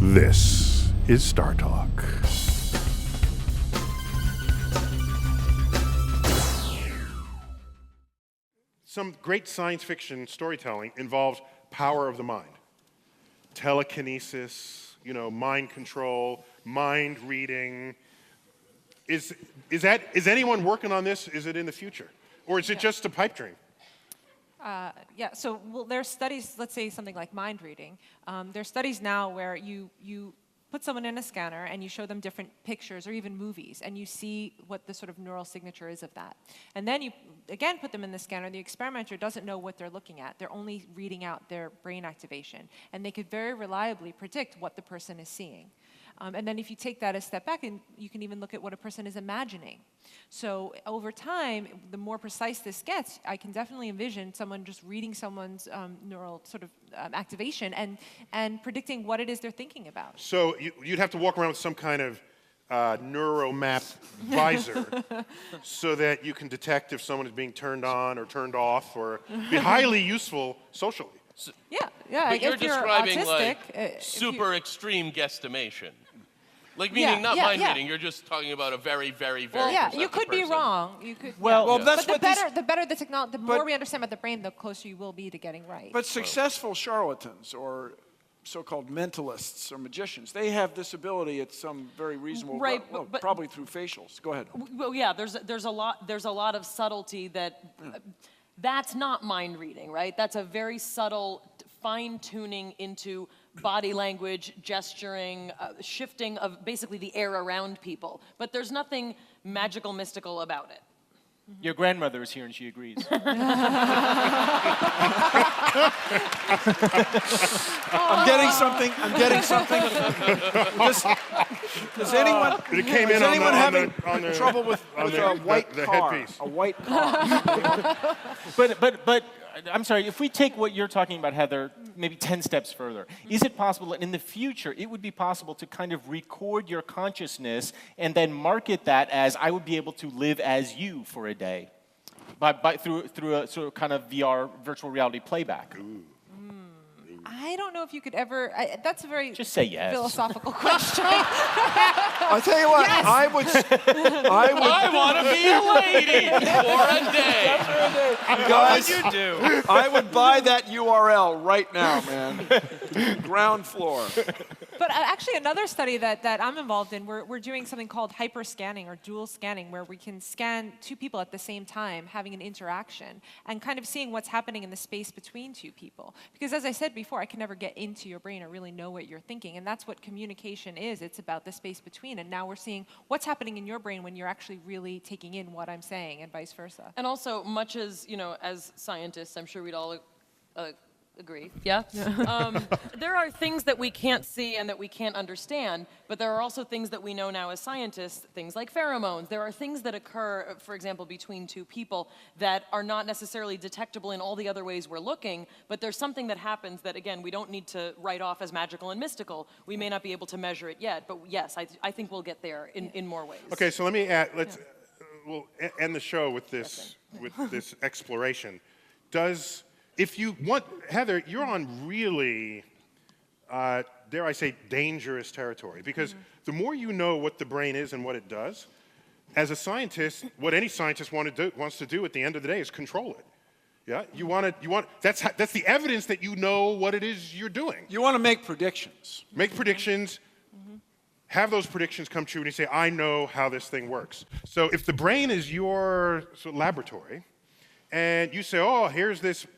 This is StarTalk. Some great science fiction storytelling involves power of the mind. Telekinesis, mind control, mind reading. Is anyone working on this? Is it in the future? Or is it just a pipe dream? There's studies, let's say something like mind reading. There's studies now where you put someone in a scanner and you show them different pictures or even movies, and you see what the sort of neural signature is of that. And then you, again, put them in the scanner. The experimenter doesn't know what they're looking at. They're only reading out their brain activation. And they could very reliably predict what the person is seeing. And then if you take that a step back, and you can even look at what a person is imagining. So over time, the more precise this gets, I can definitely envision someone just reading someone's neural sort of activation and predicting what it is they're thinking about. So you'd have to walk around with some kind of neuromap visor so that you can detect if someone is being turned on or turned off, or be highly useful socially. Yeah. But you're describing autistic, like super extreme guesstimation. Like meaning not mind reading, you're just talking about a very, very, very you could be wrong. You could. That's but what the better the technology, the more we understand about the brain, the closer you will be to getting right. But successful charlatans or so-called mentalists or magicians, they have this ability at some very reasonable level, probably through facials. Go ahead. Well, yeah, there's a lot of subtlety that's not mind reading, right? That's a very subtle fine-tuning into body language, gesturing, shifting of basically the air around people. But there's nothing magical, mystical about it. Your grandmother is here and she agrees. I'm getting something. Does anyone having trouble with a white car? Headpiece. A white car. But I'm sorry, if we take what you're talking about, Heather, maybe 10 steps further, is it possible that in the future it would be possible to kind of record your consciousness and then market that as I would be able to live as you for a day through a sort of kind of VR virtual reality playback? Ooh. I don't know if you could ever. That's a very just say yes. Philosophical question. I'll tell you what. Yes. I want to be a lady for a day. Guys, what would you do? I would buy that URL right now, man. Ground floor. But actually, another study that I'm involved in, we're doing something called hyperscanning or dual scanning, where we can scan two people at the same time, having an interaction, and kind of seeing what's happening in the space between two people. Because as I said before, I can never get into your brain or really know what you're thinking, and that's what communication is. It's about the space between, and now we're seeing what's happening in your brain when you're actually really taking in what I'm saying, and vice versa. And also, much as, as scientists, I'm sure we'd all agree. Yeah? There are things that we can't see and that we can't understand, but there are also things that we know now as scientists, things like pheromones. There are things that occur, for example, between two people that are not necessarily detectable in all the other ways we're looking, but there's something that happens that, again, we don't need to write off as magical and mystical. We may not be able to measure it yet, but yes, I think we'll get there in more ways. Okay, so let me add, we'll end the show with this, exploration. If you want, Heather, you're on really, dare I say, dangerous territory, because the more you know what the brain is and what it does, as a scientist, what any scientist wants to do at the end of the day is control it. Yeah, that's the evidence that you know what it is you're doing. You want to make predictions. Make predictions. Have those predictions come true, and you say, I know how this thing works. So if the brain is your laboratory, and you say, oh, here's this,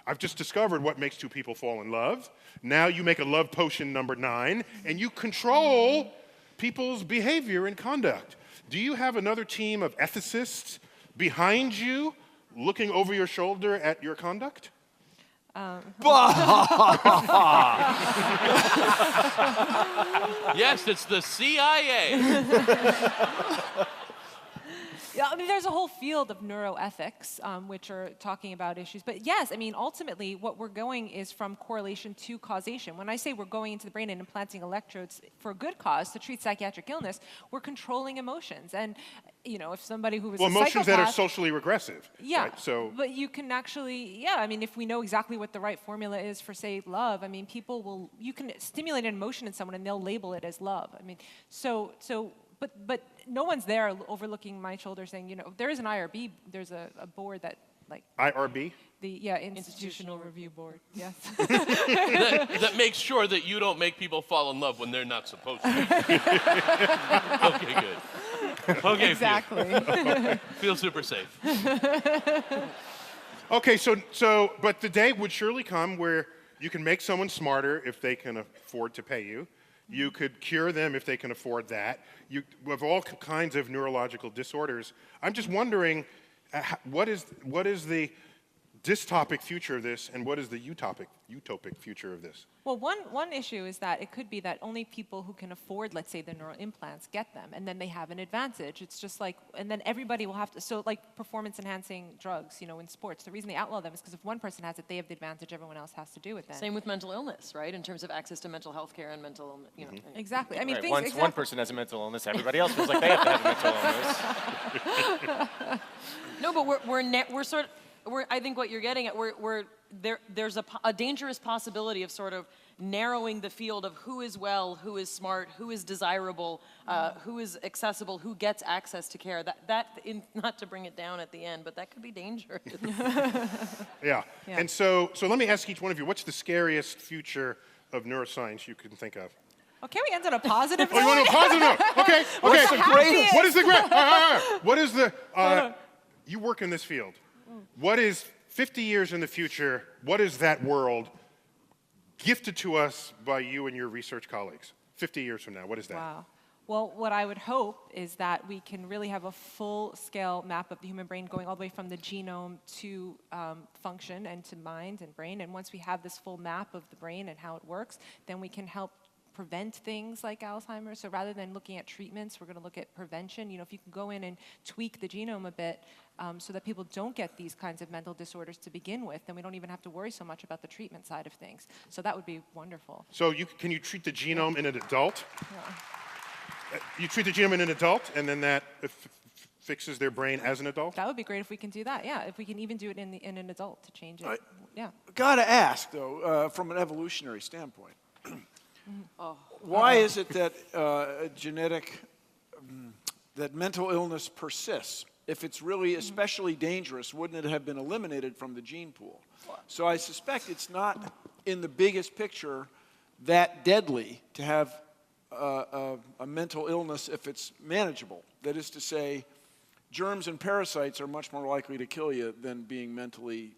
I've just discovered what makes two people fall in love. Now you make a love potion number 9, and you control people's behavior and conduct. Do you have another team of ethicists behind you looking over your shoulder at your conduct? Yes, it's the CIA. Yeah, I mean, there's a whole field of neuroethics, which are talking about issues. But yes, I mean, ultimately, what we're going is from correlation to causation. When I say we're going into the brain and implanting electrodes for a good cause to treat psychiatric illness, we're controlling emotions. And, you know, if somebody who was a emotions psychopath, that are socially regressive. yeah, right? So, but you can actually, yeah, I mean, if we know exactly what the right formula is for, say, love, I mean, people will, you can stimulate an emotion in someone and they'll label it as love. I mean, but no one's there overlooking my shoulder saying, you know, there is an IRB, there's a board that, like... IRB? Institutional Review Board, yes. that makes sure that you don't make people fall in love when they're not supposed to. Okay, good. Okay, exactly. Feel super safe. Okay, but the day would surely come where you can make someone smarter if they can afford to pay you. You could cure them if they can afford that. You have all kinds of neurological disorders. I'm just wondering, what is the dystopic future of this, and what is the utopic future of this? Well, one issue is that it could be that only people who can afford, let's say, the neural implants get them, and then they have an advantage. It's just like, and then everybody will have to, so like performance-enhancing drugs, you know, in sports, the reason they outlaw them is because if one person has it, they have the advantage, everyone else has to do it then. Same with mental illness, right? In terms of access to mental health care and mental, you know. Exactly. I mean, right. Once one person has a mental illness, everybody else feels like they have to have a mental illness. No, but we're sort of, I think what you're getting at, there's a dangerous possibility of sort of narrowing the field of who is well, who is smart, who is desirable, who is accessible, who gets access to care. Not to bring it down at the end, but that could be dangerous. Yeah. And so let me ask each one of you, what's the scariest future of neuroscience you can think of? Oh, can we end on a positive note? Oh, you want a positive note? Okay. What's the greatest? What is the great? What is the? You work in this field. What is 50 years in the future? What is that world gifted to us by you and your research colleagues? 50 years from now, what is that? Wow. Well, what I would hope is that we can really have a full-scale map of the human brain going all the way from the genome to function and to mind and brain. And once we have this full map of the brain and how it works, then we can help prevent things like Alzheimer's. So rather than looking at treatments, we're going to look at prevention. You know, if you can go in and tweak the genome a bit so that people don't get these kinds of mental disorders to begin with, then we don't even have to worry so much about the treatment side of things. So that would be wonderful. So can you treat the genome in an adult? Yeah. You treat the genome in an adult, and then that fixes their brain as an adult? That would be great if we can do that, yeah. If we can even do it in an adult to change it, yeah. Gotta ask, though, from an evolutionary standpoint, why is it that that mental illness persists? If it's really especially dangerous, wouldn't it have been eliminated from the gene pool? So I suspect it's not, in the biggest picture, that deadly to have a mental illness if it's manageable. That is to say, germs and parasites are much more likely to kill you than being mentally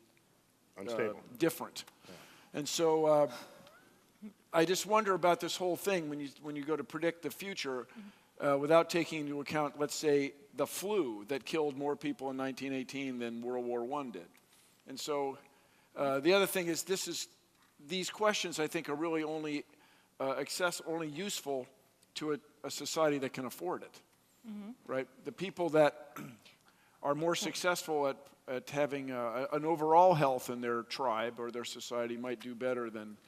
unstable, different. Yeah. And so I just wonder about this whole thing when you go to predict the future without taking into account, let's say, the flu that killed more people in 1918 than World War I did. And so the other thing is these questions, I think, are really only useful to a society that can afford it, right? The people that are more successful at having an overall health in their tribe or their society might do better than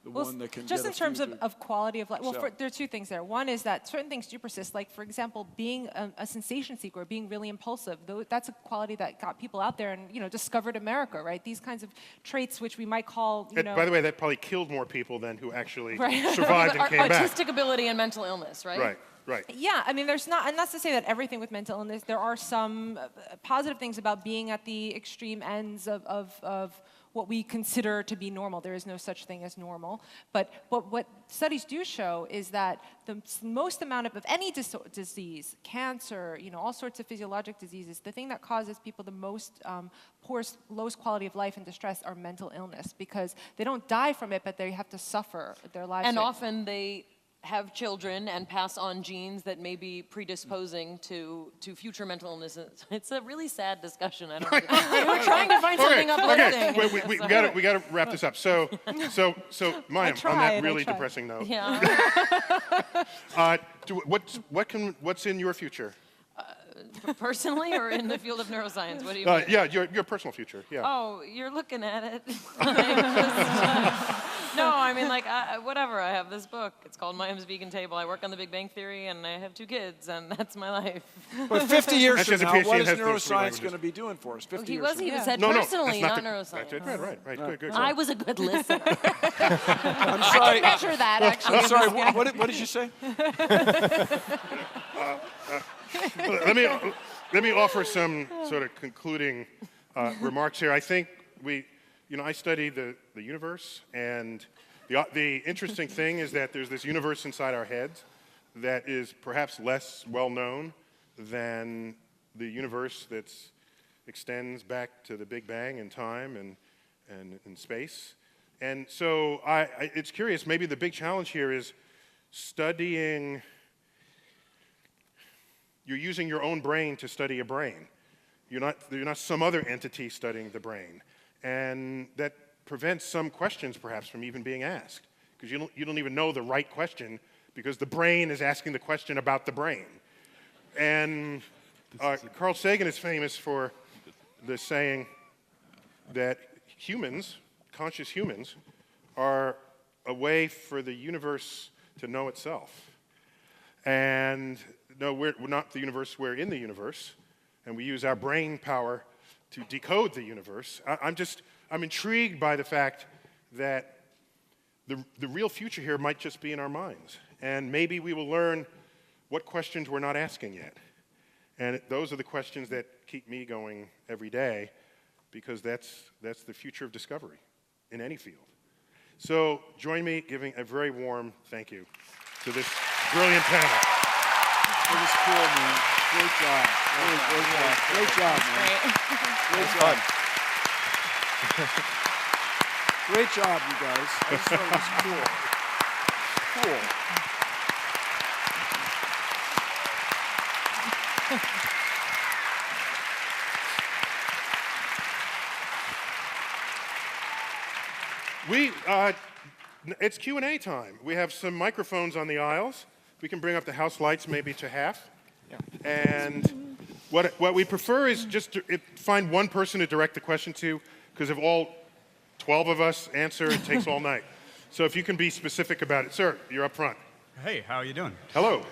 the one that can just get in terms of quality of life. Well, there are two things there. One is that certain things do persist, like, for example, being a sensation seeker, being really impulsive. That's a quality that got people out there and, you know, discovered America, right? These kinds of traits which we might call, you know... By the way, that probably killed more people than who actually survived and came back. Artistic ability and mental illness, right? Right. Yeah, I mean, there's not, and that's to say that everything with mental illness, there are some positive things about being at the extreme ends of what we consider to be normal. There is no such thing as normal. But what studies do show is that the most amount of any disease, cancer, you know, all sorts of physiologic diseases, the thing that causes people the most lowest quality of life and distress are mental illness, because they don't die from it, but they have to suffer their lives. And often they have children and pass on genes that may be predisposing to future mental illnesses. It's a really sad discussion. I don't know. We're trying to find something uplifting. Okay, we got to wrap this up. So Mayim, on that really depressing note. Yeah. What's in your future? Personally, or in the field of neuroscience? What do you mean? Yeah, your personal future. Yeah. Oh, you're looking at it. No, I mean, like, whatever. I have this book. It's called Mayim's Vegan Table. I work on the Big Bang Theory, and I have 2 kids, and that's my life. But 50 years Actually, from as a now, PhD, what it is has to do with 3 neuroscience languages. going to be doing for us? 50 He years was, from he now? said No, personally, that's not not the, neuroscience. Right. Good. I was a good listener. I'm sorry. Measure that, actually. I'm sorry. What did you say? Let me offer some sort of concluding remarks here. I think I study the universe, and the interesting thing is that there's this universe inside our heads that is perhaps less well known than the universe that extends back to the Big Bang in time and in space. And so it's curious, maybe the big challenge here is studying. You're using your own brain to study a brain. You're not some other entity studying the brain. And that prevents some questions perhaps from even being asked, because you don't even know the right question, because the brain is asking the question about the brain. And Carl Sagan is famous for the saying that humans, conscious humans, are a way for the universe to know itself. And no, we're not the universe, we're in the universe, and we use our brain power to decode the universe. I'm intrigued by the fact that the real future here might just be in our minds, and maybe we will learn what questions we're not asking yet. And those are the questions that keep me going every day, because that's the future of discovery in any field. So join me giving a very warm thank you to this brilliant panel. It was cool, man. Great job. Great job, man. Great job. Great job, you guys. I just thought it was cool. It's Q&A time. We have some microphones on the aisles. We can bring up the house lights maybe to half. Yeah. And what we prefer is just to find one person to direct the question to, because if all 12 of us answer, it takes all night. So if you can be specific about it. Sir, you're up front. Hey, how are you doing? Hello.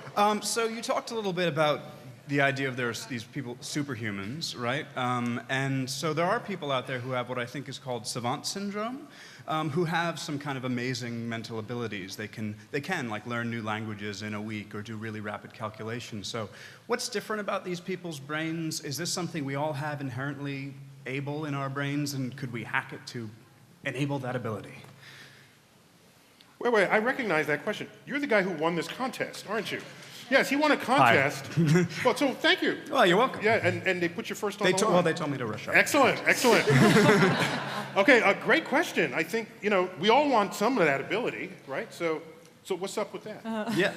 So you talked a little bit about the idea of there's these people, superhumans, right? And so there are people out there who have what I think is called Savant syndrome, who have some kind of amazing mental abilities. They can like learn new languages in a week or do really rapid calculations. So what's different about these people's brains? Is this something we all have inherently able in our brains, and could we hack it to enable that ability? Wait, I recognize that question. You're the guy who won this contest, aren't you? Yes, he won a contest. Well, so thank you. Well, you're welcome. Yeah, and they put you first on the line. Well, they told me to rush up. Excellent. Okay, a great question. I think, we all want some of that ability, right? So what's up with that? Yeah.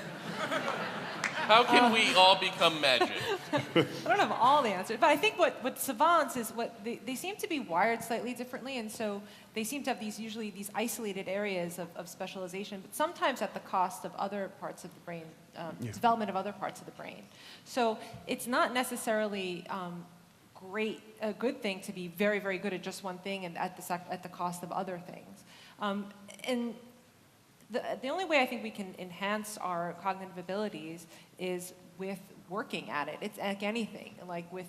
How can we all become magic? I don't have all the answers, but I think what savants is they seem to be wired slightly differently, and so they seem to have usually these isolated areas of specialization, but sometimes at the cost of other parts of the brain, development of other parts of the brain. So it's not necessarily a good thing to be very, very good at just one thing and at the cost of other things. And the only way I think we can enhance our cognitive abilities is with working at it. It's like anything, like with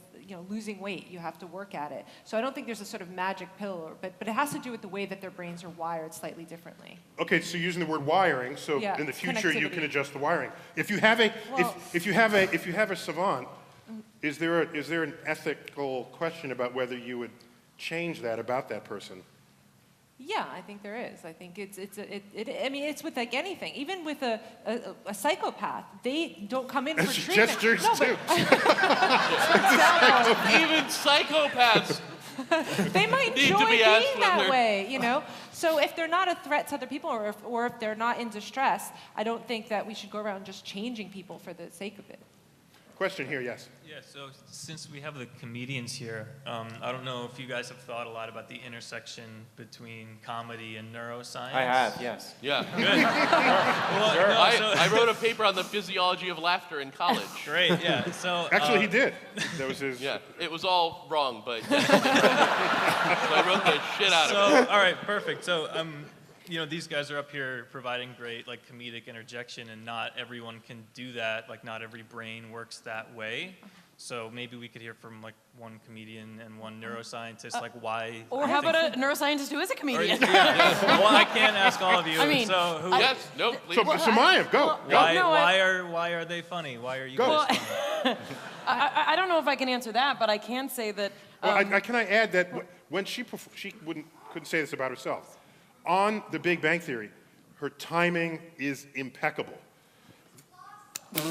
losing weight, you have to work at it. So I don't think there's a sort of magic pill, but it has to do with the way that their brains are wired slightly differently. Okay, so using the word wiring, so Yeah, in the future you connectivity. can adjust the wiring. If you have a savant, is there an ethical question about whether you would change that about that person? Yeah, I think there is. I think it's with like anything. Even with a psychopath, they don't come in for treatment. Gestures No, too. Even psychopaths. They might Need to enjoy be being asked that whether- way, So if they're not a threat to other people, or if they're not in distress, I don't think that we should go around just changing people for the sake of it. Question here, yes. Yeah, so since we have the comedians here, I don't know if you guys have thought a lot about the intersection between comedy and neuroscience. I have, yes. Yeah. Good. Well, no, I I wrote a paper on the physiology of laughter in college. Great, yeah. So Actually, he did. That was his. Yeah, it was all wrong, but yes, so I wrote the shit out of it. So, all right, perfect. So, these guys are up here providing great, like, comedic interjection, and not everyone can do that. Like, not every brain works that way. So maybe we could hear from, like, one comedian and one neuroscientist, like, why. Or how about a neuroscientist who is a comedian? Well, I can't ask all of you. I mean, so who? Yes, no, please. So Mayim, go. Why are they funny? Why are you guys funny? I don't know if I can answer that, but I can say that. Well, can I add that when she couldn't say this about herself. On The Big Bang Theory, her timing is impeccable. That's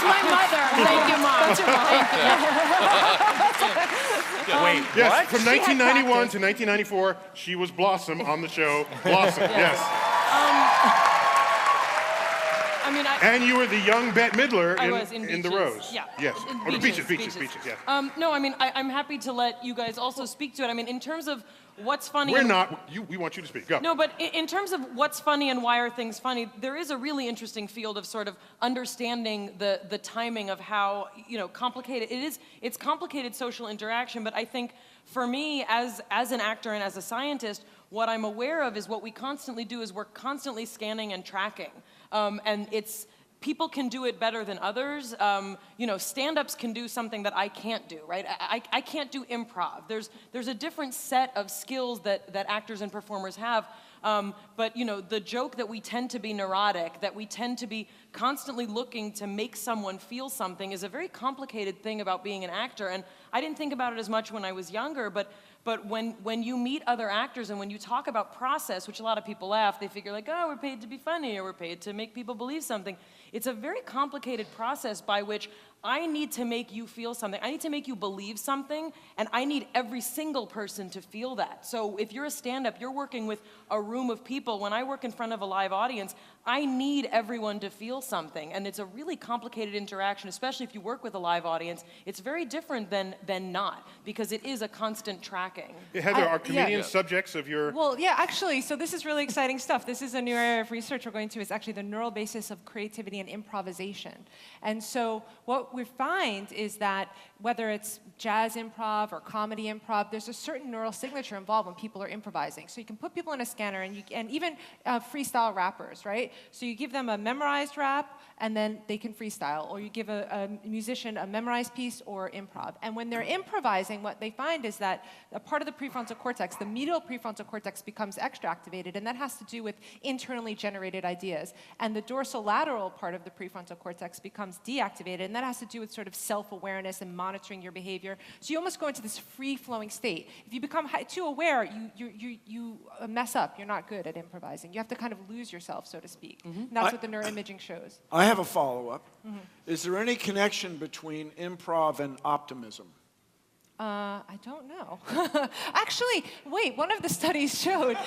my mother. Thank you, Mom. Wait, Yes, what? from 1991 to 1994, she was Blossom on the show Blossom. Yes. And you were the young Bette Midler in The Rose. Yeah. Yes. In Beaches, yes. No, I mean, I'm happy to let you guys also speak to it. I mean, in terms of what's funny. We're not. We want you to speak. Go. No, but in terms of what's funny and why are things funny, there is a really interesting field of sort of understanding the timing of how, complicated it is. It's complicated social interaction, but I think for me, as an actor and as a scientist, what I'm aware of is what we constantly do is we're constantly scanning and tracking. And people can do it better than others. Stand-ups can do something that I can't do, right? I can't do improv. There's a different set of skills that actors and performers have. But the joke that we tend to be neurotic, that we tend to be constantly looking to make someone feel something is a very complicated thing about being an actor. And I didn't think about it as much when I was younger, but when you meet other actors and when you talk about process, which a lot of people laugh, they figure like, oh, we're paid to be funny or we're paid to make people believe something. It's a very complicated process by which I need to make you feel something. I need to make you believe something, and I need every single person to feel that. So if you're a stand-up, you're working with a room of people. When I work in front of a live audience, I need everyone to feel something, and it's a really complicated interaction, especially if you work with a live audience. It's very different than not, because it is a constant tracking. Heather, are comedians subjects of your... Well, yeah, actually, so this is really exciting stuff. This is a new area of research we're going to. It's actually the neural basis of creativity and improvisation. And so what we find is that whether it's jazz improv or comedy improv, there's a certain neural signature involved when people are improvising. So you can put people in a scanner, and even freestyle rappers, right? So you give them a memorized rap, and then they can freestyle, or you give a musician a memorized piece or improv. And when they're improvising, what they find is that a part of the prefrontal cortex, the medial prefrontal cortex, becomes extra activated, and that has to do with internally generated ideas. And the dorsolateral part of the prefrontal cortex becomes deactivated, and that has to do with sort of self-awareness and monitoring your behavior. So you almost go into this free-flowing state. If you become too aware, you mess up. You're not good at improvising. You have to kind of lose yourself, so to speak. And that's what the neuroimaging shows. I have a follow-up. Is there any connection between improv and optimism? I don't know. Actually, wait, one of the studies showed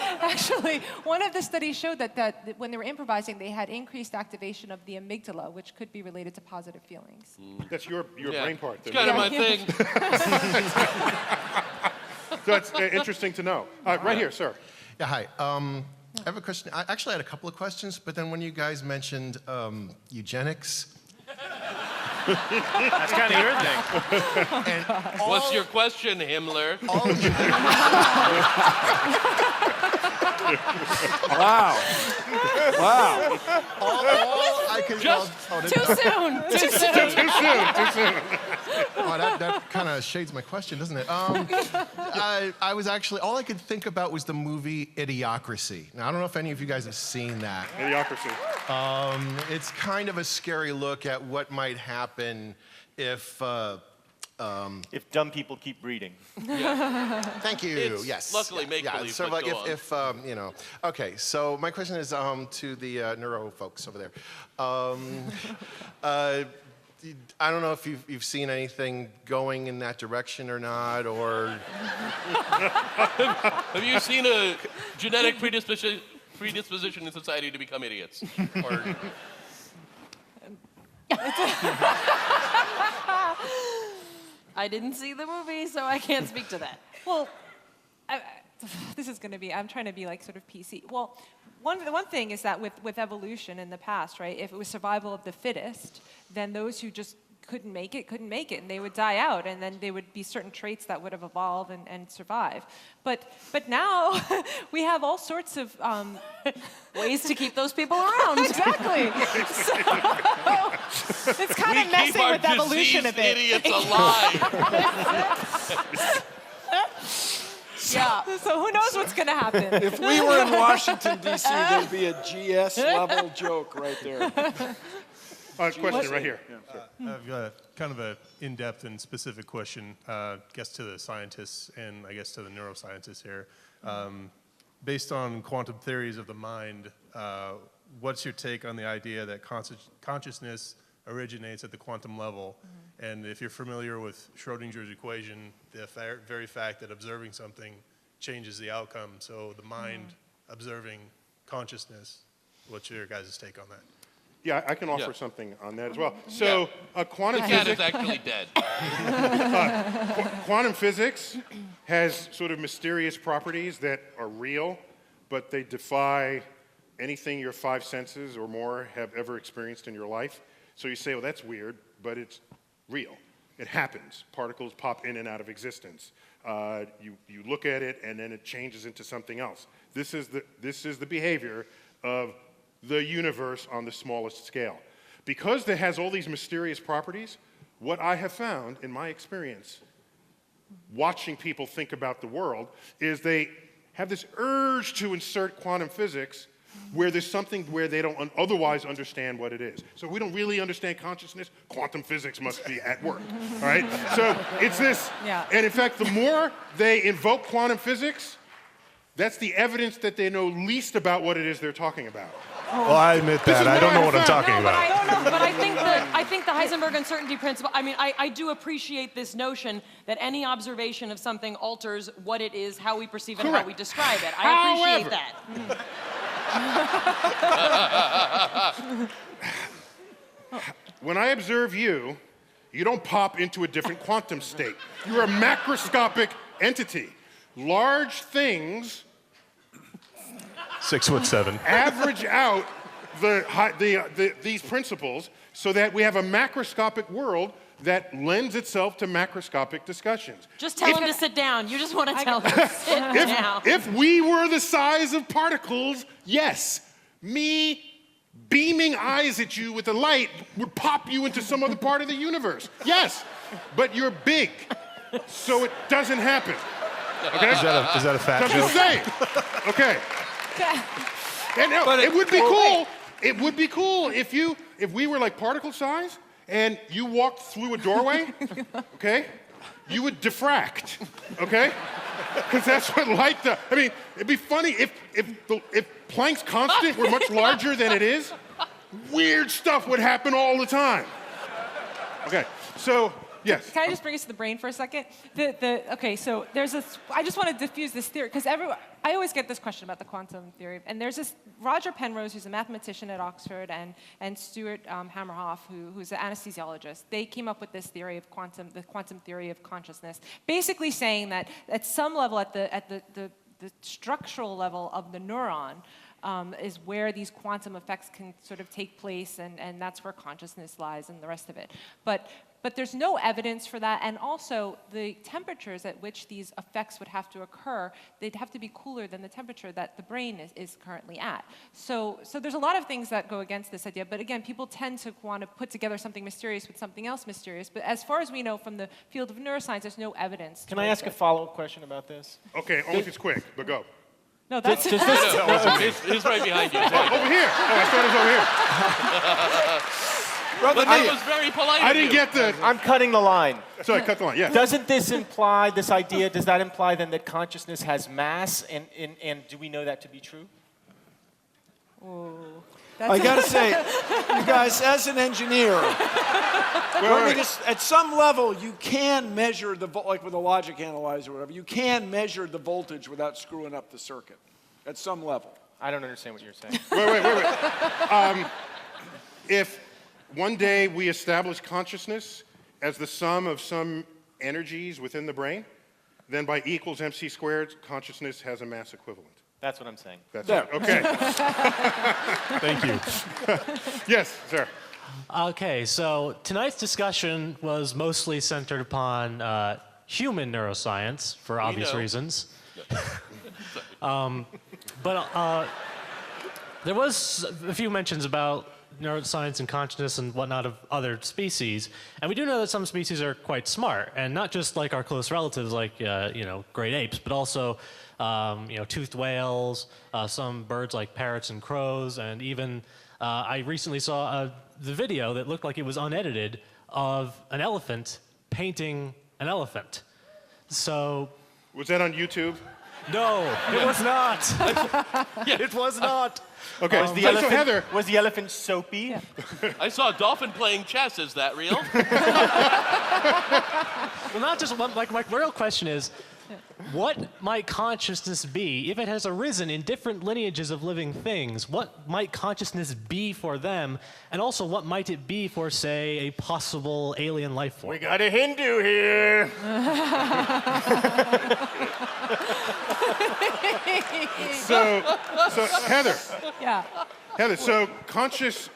that when they were improvising, they had increased activation of the amygdala, which could be related to positive feelings. That's your brain part. It's kind of my thing. So that's interesting to know. Right here, sir. Yeah, hi. I have a question. I actually had a couple of questions, but then when you guys mentioned eugenics... That's kind of your thing. And What's your question, Himmler? Wow. all I could... Too soon. Too soon. Oh, that kind of shades my question, doesn't it? I was actually... All I could think about was the movie Idiocracy. Now, I don't know if any of you guys have seen that. Idiocracy. It's kind of a scary look at what might happen if dumb people keep breeding. Thank you. It's yes. luckily make-believe, sort of but like go if Okay, so my question is to the neuro folks over there. I don't know if you've seen anything going in that direction or not, or... Have you seen a genetic predisposition in society to become idiots? Or... I didn't see the movie, so I can't speak to that. Well, this is going to be, I'm trying to be like sort of PC. Well, one thing is that with evolution in the past, right, if it was survival of the fittest, then those who just couldn't make it, and they would die out, and then there would be certain traits that would have evolved and survive. But now we have all sorts of ways to keep those people around. Exactly. So it's kind of messing with evolution a bit. Idiots alive. Yeah. So who knows what's going to happen? If we were in Washington, D.C., there'd be a GS-level joke right there. Question right here. I've got kind of an in-depth and specific question, I guess to the scientists and I guess to the neuroscientists here. Based on quantum theories of the mind, what's your take on the idea that consciousness originates at the quantum level? And if you're familiar with Schrodinger's equation, the very fact that observing something changes the outcome, so the mind observing consciousness, what's your guys' take on that? Yeah, I can offer something on that as well. So, quantum The cat physics. is actually dead. Quantum physics has sort of mysterious properties that are real, but they defy anything your five senses or more have ever experienced in your life. So you say, well, that's weird, but it's real. It happens. Particles pop in and out of existence. You look at it, and then it changes into something else. This is the behavior of the universe on the smallest scale. Because it has all these mysterious properties, what I have found in my experience watching people think about the world is they have this urge to insert quantum physics where there's something where they don't otherwise understand what it is. So we don't really understand consciousness, quantum physics must be at work, all right? So it's this, and in fact, the more they invoke quantum physics, that's the evidence that they know least about what it is they're talking about. Well, I admit that. I don't know what I'm talking about. But I think the Heisenberg uncertainty principle, I mean, I do appreciate this notion that any observation of something alters what it is, how we perceive it, and how we describe it. I appreciate that. When I observe you, you don't pop into a different quantum state. You're a macroscopic entity. Large things 6'7" average out these principles so that we have a macroscopic world that lends itself to macroscopic discussions. Just tell him to sit down. You just want to tell him to sit down. If we were the size of particles, yes, me beaming eyes at you with a light would pop you into some other part of the universe. Yes, but you're big, so it doesn't happen. Okay? Is that a fat I'm joke? just saying. Okay. And now, it would be cool. It would be cool if we were like particle size and you walked through a doorway, okay? You would diffract, okay? Because that's what light does. I mean, it'd be funny if Planck's constant were much larger than it is. Weird stuff would happen all the time. Okay, so yes. Can I just bring us to the brain for a second? Okay, so there's this. I just want to diffuse this theory because I always get this question about the quantum theory, and there's this Roger Penrose, who's a mathematician at Oxford, and Stuart Hammerhoff, who's an anesthesiologist. They came up with this theory of the quantum theory of consciousness, basically saying that at some level, at the structural level of the neuron, is where these quantum effects can sort of take place, and that's where consciousness lies and the rest of it. But there's no evidence for that, and also the temperatures at which these effects would have to occur, they'd have to be cooler than the temperature that the brain is currently at. So there's a lot of things that go against this idea, but again, people tend to want to put together something mysterious with something else mysterious, but as far as we know from the field of neuroscience, there's no evidence. Can I ask a follow-up question about this? Okay, only if it's quick, but go. No, that's He's right behind you. Over here. Oh, I thought it was over here. But I was very polite. I didn't get the. I'm cutting the line. Sorry, cut the line. Yeah. Doesn't this imply, this idea, does that imply then that consciousness has mass, and do we know that to be true? I gotta say, you guys, as an engineer, at some level, you can measure like with a logic analyzer or whatever, you can measure the voltage without screwing up the circuit. At some level. I don't understand what you're saying. Wait. If one day we establish consciousness as the sum of some energies within the brain, then by E equals MC squared, consciousness has a mass equivalent. That's what I'm saying. That's There. it. Okay. Thank you. Yes, sir. Okay, so tonight's discussion was mostly centered upon human neuroscience for obvious know. reasons. But there was a few mentions about neuroscience and consciousness and whatnot of other species, and we do know that some species are quite smart, and not just like our close relatives, like great apes, but also toothed whales, some birds like parrots and crows, and even I recently saw the video that looked like it was unedited of an elephant painting an elephant. So. Was that on YouTube? No, it was not. It was not. Okay, Was the, so elephant, Heather, was the elephant soapy? Yeah. I saw a dolphin playing chess. Is that real? Well, not just one, like my real question is, what might consciousness be if it has arisen in different lineages of living things? What might consciousness be for them? And also, what might it be for, say, a possible alien life form? We got a Hindu here. so Heather, Yeah. Heather, so conscious,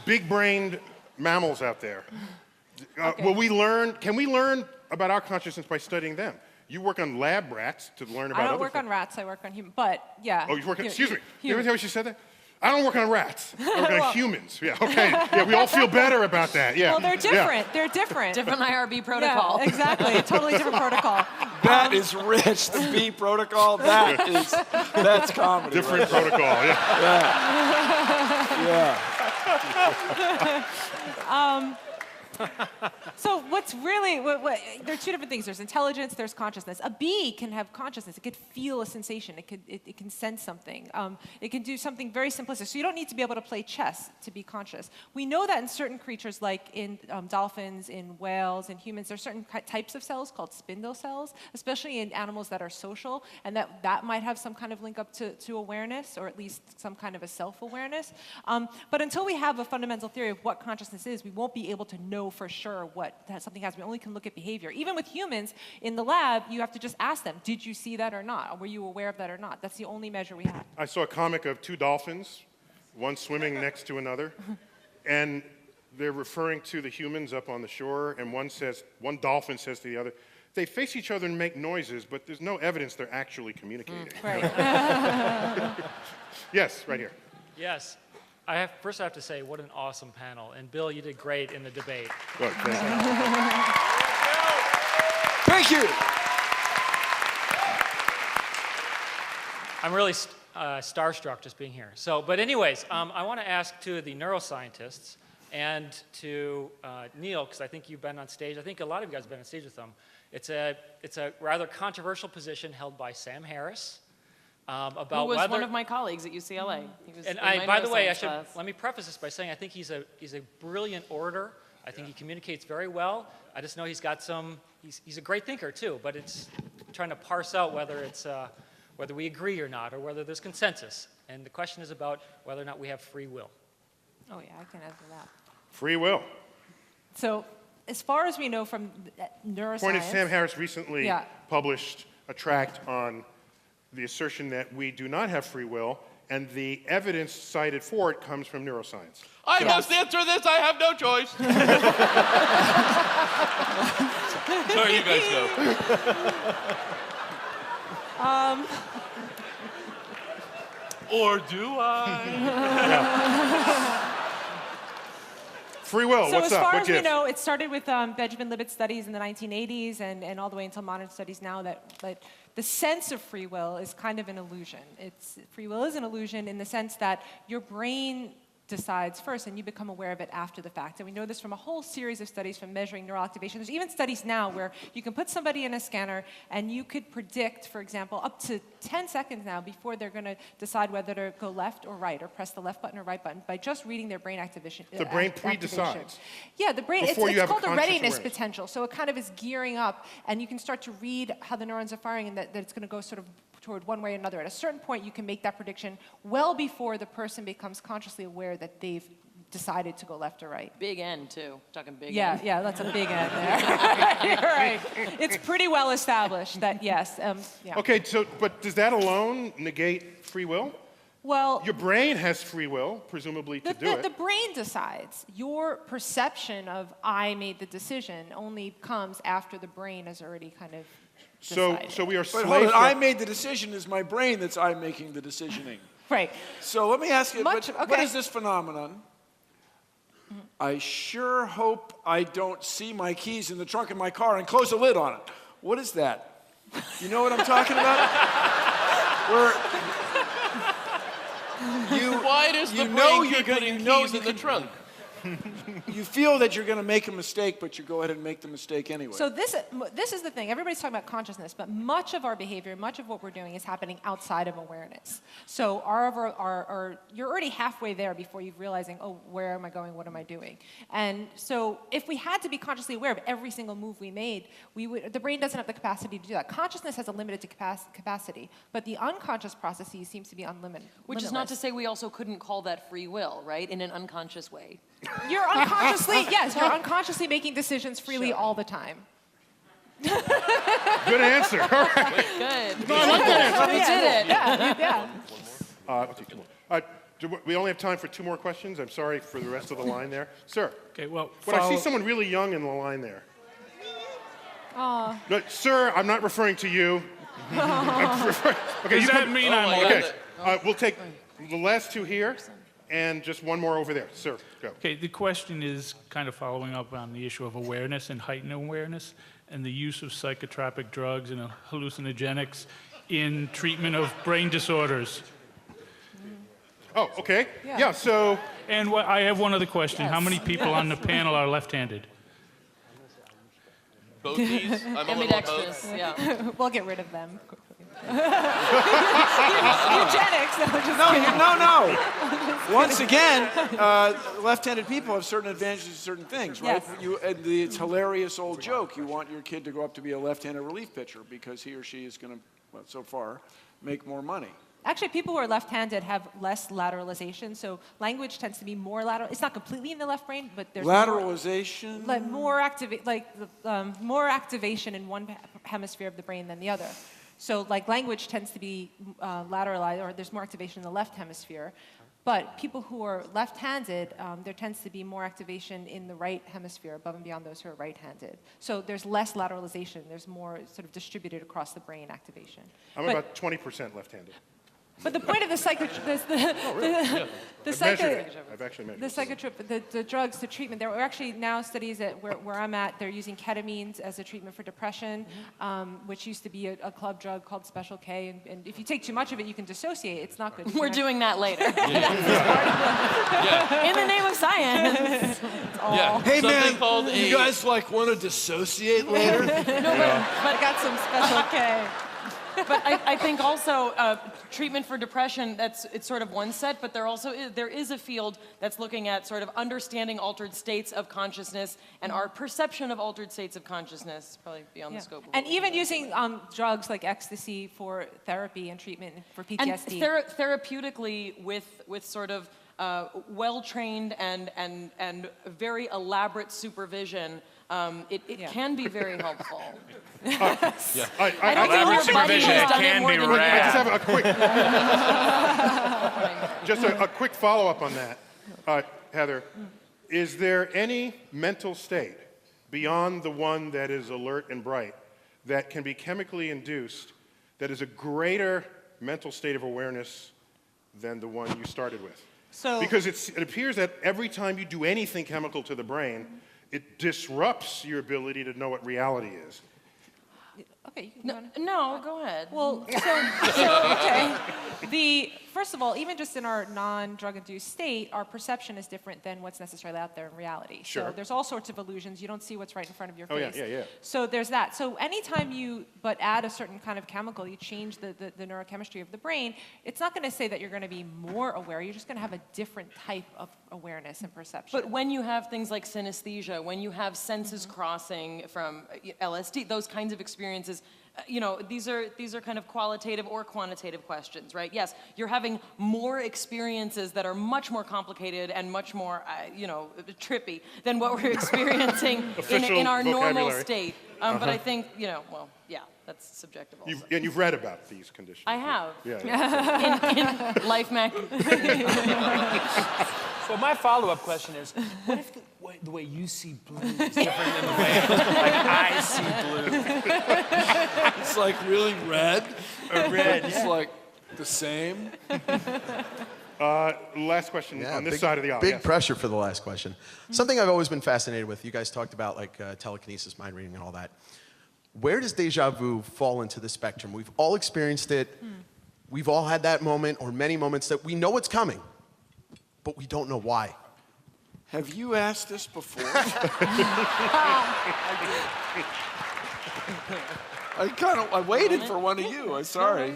big-brained mammals out there. Okay. Can we learn about our consciousness by studying them? You work on lab rats to learn about I don't other work things. on rats, I work on humans. But, yeah. Oh, you work on, excuse me. You human. ever tell what she said that? I don't work on rats. I work on humans. Yeah, okay. Yeah, we all feel better about that. Yeah. Well, they're Yeah. different. They're different. Different IRB protocol. Yeah, exactly. Totally different protocol. That is rich. The B protocol. That's comedy. Different right protocol, yeah. there. Yeah. So what's really, there are two different things. There's intelligence, there's consciousness. A bee can have consciousness. It could feel a sensation. It can sense something. It can do something very simplistic. So you don't need to be able to play chess to be conscious. We know that in certain creatures, like in dolphins, in whales, in humans, there are certain types of cells called spindle cells, especially in animals that are social, and that might have some kind of link up to awareness, or at least some kind of a self-awareness. But until we have a fundamental theory of what consciousness is, we won't be able to know for sure what something has. We only can look at behavior. Even with humans, in the lab, you have to just ask them, did you see that or not? Or were you aware of that or not? That's the only measure we have. I saw a comic of two dolphins, one swimming next to another, and they're referring to the humans up on the shore, and one dolphin says to the other, they face each other and make noises, but there's no evidence they're actually communicating. Right. Yes, right here. Yes. First I have to say, what an awesome panel. And Bill, you did great in the debate. Good, thank you. Thank you. I'm really starstruck just being here. But anyways, I want to ask to the neuroscientists and to Neil, because I think you've been on stage. I think a lot of you guys have been on stage with them. It's a rather controversial position held by Sam Harris. About Who was whether, one of my colleagues at UCLA. He was and in my by the way, neuroscience class. let me preface this by saying I think he's a brilliant orator. I think he communicates very well. I just know he's a great thinker too, but it's trying to parse out whether we agree or not, or whether there's consensus. And the question is about whether or not we have free will. Oh, yeah, I can answer that. Free will. So as far as we know from neuroscience... Point is, Sam Harris recently Yeah. published a tract on the assertion that we do not have free will, and the evidence cited for it comes from neuroscience. I must answer this. I have no choice. Sorry, you guys go. Or do I? Free will, So what's as up? far What as we gives? know, it started with Benjamin Libet's studies in the 1980s and all the way until modern studies now that the sense of free will is kind of an illusion. Free will is an illusion in the sense that your brain decides first and you become aware of it after the fact. And we know this from a whole series of studies from measuring neural activation. There's even studies now where you can put somebody in a scanner and you could predict, for example, up to 10 seconds now before they're going to decide whether to go left or right or press the left button or right button by just reading their brain activation. The brain pre-decides. Yeah, the brain, it's Before you have a called the conscious readiness awareness. potential. So it kind of is gearing up and you can start to read how the neurons are firing and that it's going to go sort of toward one way or another. At a certain point, you can make that prediction well before the person becomes consciously aware that they've decided to go left or right. Big N, too. Talking big N. Yeah, that's a big N there. You're right. It's pretty well established that, yes. Yeah. Okay, so, but does that alone negate free will? Well, Your brain has free will, presumably, to do it. the brain decides. Your perception of I made the decision only comes after the brain has already kind of decided. So we are But slaves hold on, to- I made the decision is my brain that's I making the decisioning. Right. So let me ask you, what okay. is this phenomenon? I sure hope I don't see my keys in the trunk of my car and close the lid on it. What is that? You know what I'm talking about? Why does the brain keep putting keys in the trunk? You feel that you're going to make a mistake, but you go ahead and make the mistake anyway. So this is the thing. Everybody's talking about consciousness, but much of our behavior, much of what we're doing is happening outside of awareness. So you're already halfway there before you're realizing, oh, where am I going? What am I doing? And so if we had to be consciously aware of every single move we made, the brain doesn't have the capacity to do that. Consciousness has a limited capacity, but the unconscious processes seems to be unlimited. Which is not to say we also couldn't call that free will, right? In an unconscious way. You're unconsciously making decisions freely all the time. Good answer. All right. Good. No, I like that answer. We did it. Yeah. I'll take two more. We only have time for 2 more questions. I'm sorry for the rest of the line there. Sir. Okay, well, But I see someone really young in the line there. Aw. No, sir, I'm not referring to you. Okay, Does that mean I'm old? Okay, we'll take the last 2 here and just 1 more over there. Sir, go. Okay, the question is kind of following up on the issue of awareness and heightened awareness and the use of psychotropic drugs and hallucinogenics in treatment of brain disorders. Oh, okay. Yeah, so... And I have one other question. How many people on the panel are left-handed? Both knees? I'm a little Ambidextrous, both. yeah. We'll get rid of them. Eugenics. No. Once again, left-handed people have certain advantages to certain things, right? Yes. It's hilarious old joke. You want your kid to grow up to be a left-handed relief pitcher because he or she is going to, well, so far, make more money. Actually, people who are left-handed have less lateralization, so language tends to be more lateral. It's not completely in the left brain, but there's lateralization. more activation in one hemisphere of the brain than the other. So, like, language tends to be lateralized, or there's more activation in the left hemisphere. But people who are left-handed, there tends to be more activation in the right hemisphere, above and beyond those who are right-handed. So there's less lateralization. There's more sort of distributed across the brain activation. I'm about 20% left-handed. But the point of the I've actually measured the drugs, the treatment, there are actually now studies at where I'm at, they're using ketamines as a treatment for depression, which used to be a club drug called Special K, and if you take too much of it, you can dissociate. It's not good. We're doing that later. In the name of science. Hey man, you guys want to dissociate later? But I got some Special K. But I think also treatment for depression, it's sort of one set, but there is a field that's looking at sort of understanding altered states of consciousness and our perception of altered states of consciousness, probably beyond the scope of and even using drugs like ecstasy for therapy and treatment for PTSD. And therapeutically with sort of well-trained and very elaborate supervision, it can be very helpful. I don't think Elaborate supervision can be I rad. just have a quick follow-up on that, Heather. Is there any mental state beyond the one that is alert and bright that can be chemically induced that is a greater mental state of awareness than the one you started with? Because it appears that every time you do anything chemical to the brain, it disrupts your ability to know what reality is. Okay. No, go ahead. Well, first of all, even just in our non-drug-induced state, our perception is different than what's necessarily out there in reality. Sure. So there's all sorts of illusions. You don't see what's right in front of your face. Yeah. So there's that. So anytime you add a certain kind of chemical, you change the neurochemistry of the brain, it's not going to say that you're going to be more aware. You're just going to have a different type of awareness and perception. But when you have things like synesthesia, when you have senses crossing from LSD, those kinds of experiences, you know, these are kind of qualitative or quantitative questions, right? Yes, you're having more experiences that are much more complicated and much more, you know, trippy than what we're experiencing in our normal state. But I think, you know, well, yeah, that's subjective also. You've read about these conditions. I have. Yeah. In Life Mac. So my follow-up question is, what if the way you see blue is different than the way like, I see blue? It's like really red. Red, It's like the same. Last question on this side of the aisle. Big Yes. pressure for the last question. Something I've always been fascinated with, you guys talked about like telekinesis, mind reading, and all that. Where does deja vu fall into the spectrum? We've all experienced it. We've all had that moment or many moments that we know it's coming, but we don't know why. Have you asked this before? I waited for one of you. I'm sorry.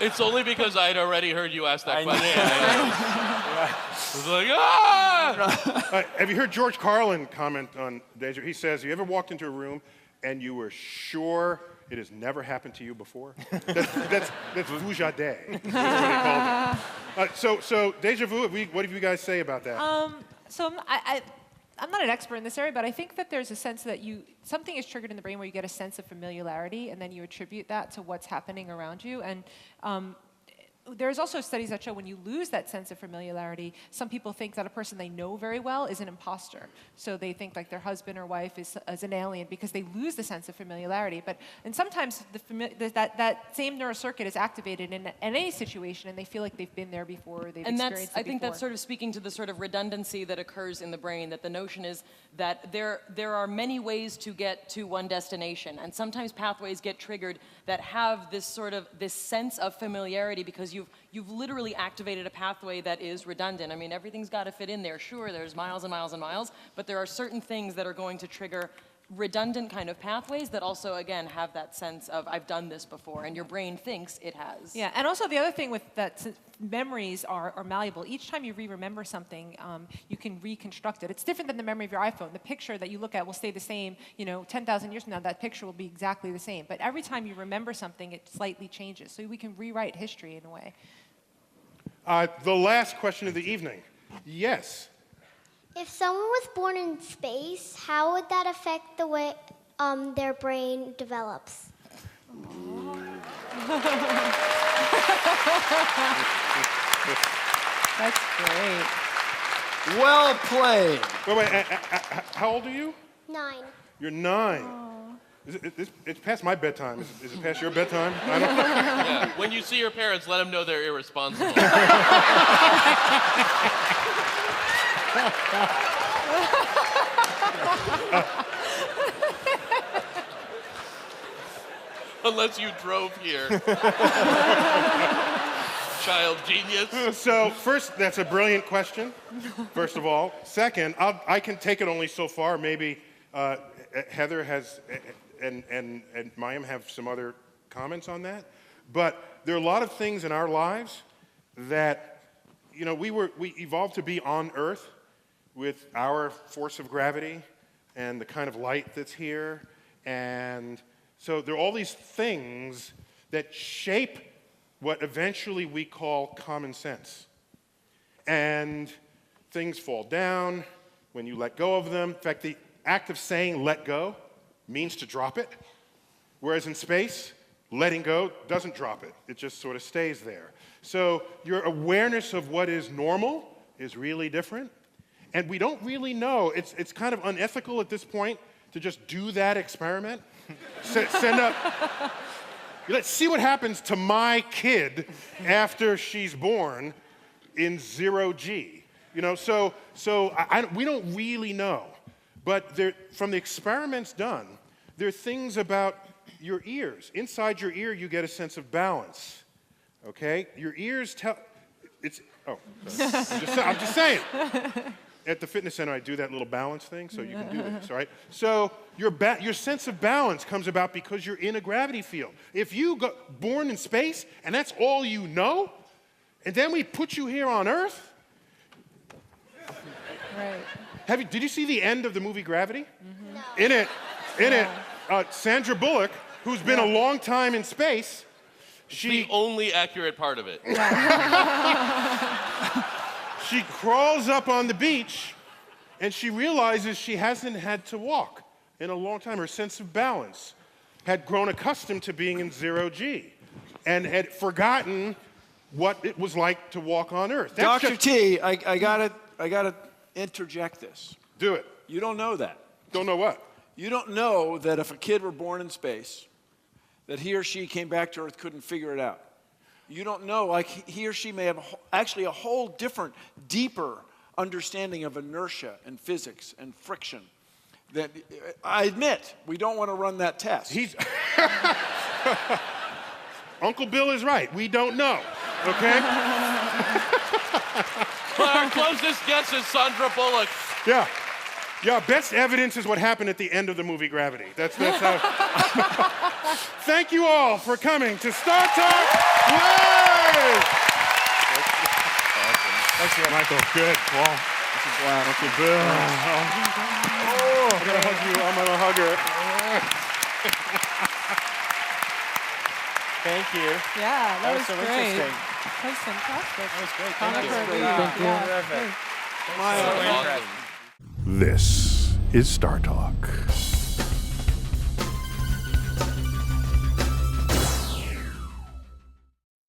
It's only because I'd already heard you ask that question. I was like, ah! Have you heard George Carlin comment on Deja? He says, you ever walked into a room and you were sure it has never happened to you before? That's vujade. That's what he called it. So deja vu, what do you guys say about that? So I'm not an expert in this area, but I think that there's a sense that something is triggered in the brain where you get a sense of familiarity, and then you attribute that to what's happening around you. And there's also studies that show when you lose that sense of familiarity, some people think that a person they know very well is an imposter. So they think like their husband or wife is an alien because they lose the sense of familiarity. And sometimes that same neurocircuit is activated in any situation, and they feel like they've been there before, they've experienced it before. I think that's sort of speaking to the sort of redundancy that occurs in the brain, that the notion is that there are many ways to get to one destination, and sometimes pathways get triggered that have this sense of familiarity because you've literally activated a pathway that is redundant. I mean, everything's got to fit in there. Sure, there's miles and miles and miles, but there are certain things that are going to trigger redundant kind of pathways that also, again, have that sense of, I've done this before, and your brain thinks it has. Yeah, and also the other thing with that, memories are malleable. Each time you remember something, you can reconstruct it. It's different than the memory of your iPhone. The picture that you look at will stay the same, 10,000 years from now, that picture will be exactly the same. But every time you remember something, it slightly changes. So we can rewrite history in a way. The last question of the evening. Yes. If someone was born in space, how would that affect the way their brain develops? That's great. Well played. Wait, how old are you? 9. You're 9. It's past my bedtime. Is it past your bedtime? I don't know. Yeah. When you see your parents, let them know they're irresponsible. Unless you drove here. Child genius. So first, that's a brilliant question, first of all. Second, I can take it only so far. Maybe Heather has, and Mayim have some other comments on that. But there are a lot of things in our lives that, we evolved to be on Earth with our force of gravity and the kind of light that's here. And so there are all these things that shape what eventually we call common sense. And things fall down when you let go of them. In fact, the act of saying let go means to drop it, whereas in space, letting go doesn't drop it. It just sort of stays there. So your awareness of what is normal is really different. And we don't really know. It's kind of unethical at this point to just do that experiment. Send up. Let's see what happens to my kid after she's born in 0G. We don't really know. But from the experiments done, there are things about your ears. Inside your ear, you get a sense of balance. Okay? Your ears tell. I'm just saying. At the fitness center, I do that little balance thing, so you can do this, all right? So your sense of balance comes about because you're in a gravity field. If you got born in space, and that's all you know, and then we put you here on Earth. Right. Did you see the end of the movie Gravity? Mm-hmm. No. In it, Sandra Bullock who's been a long time in space, The only accurate part of it. she crawls up on the beach and she realizes she hasn't had to walk in a long time. Her sense of balance had grown accustomed to being in 0G and had forgotten what it was like to walk on Earth. That's Dr. T, I gotta interject this. Do it. You don't know that. Don't know what? You don't know that if a kid were born in space, that he or she came back to Earth, couldn't figure it out. You don't know, like he or she may have actually a whole different, deeper understanding of inertia and physics and friction. That I admit, we don't want to run that test. Uncle Bill is right. We don't know, okay? Well, our closest guess is Sandra Bullock. Yeah. Yeah, best evidence is what happened at the end of the movie Gravity. That's how. Thank you all for coming to StarTalk Live! Thanks, Michael. Good. Wow. Uncle Bill. Oh, I'm gonna hug you. I'm gonna hug her. Thank you. Yeah, that was so great. interesting. That was fantastic. That was great. Thank you. Thank you. This is StarTalk.